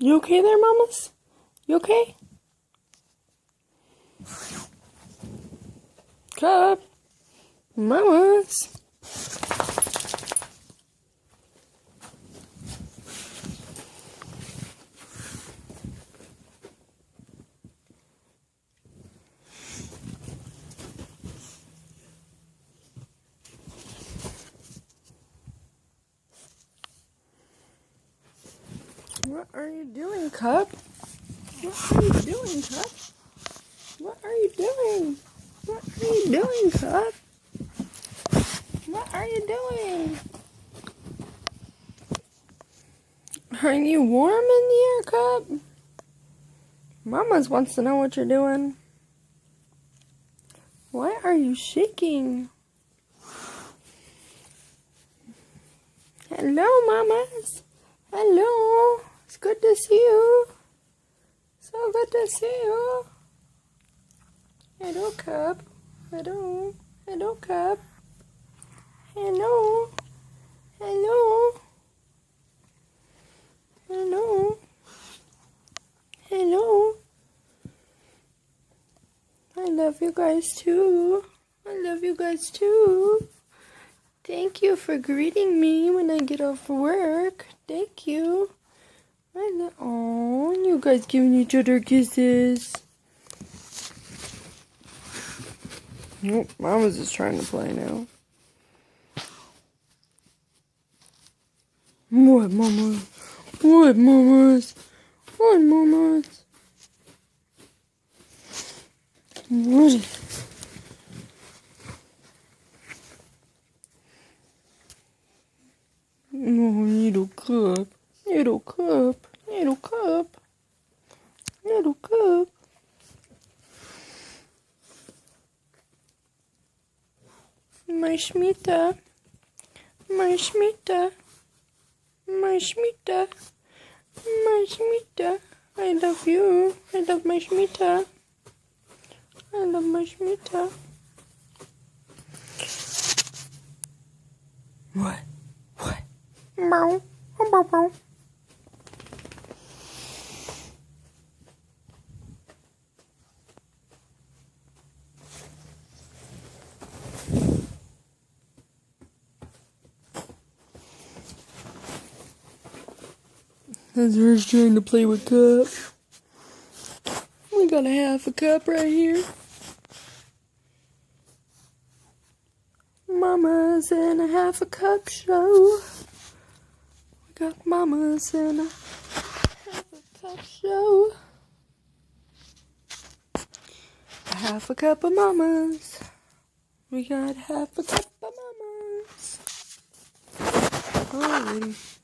You okay there, mamas? You okay? Cup. Mamas. What are you doing, Cup? What are you doing, Cup? What are you doing? What are you doing, Cup? What are you doing? Are you warm in here, Cup? Mamas wants to know what you're doing. Why are you shaking? Hello, mamas. Hello. It's good to see you. So good to see you. Hello, Cup. Hello. Hello, Cup. Hello. Hello. Hello. Hello. I love you guys too. I love you guys too. Thank you for greeting me when I get off work. Thank you. Oh, you guys giving each other kisses. Nope, Mama's just trying to play now. What, Mama? What, Mamas? What, Mamas? What? Oh, little Cup. Little Cup. Little Cup. Little Cup. My Schmita. My Schmita. My Schmita. My Schmita. I love you. I love my Schmita. I love my Schmita. What? What? Bow. Bow, bow. Ezra's trying to play with Cup. We got a half a cup right here. Mamas and a half a cup show. We got mamas and a half a cup show. A half a cup of mamas. We got half a cup of mamas. Alrighty.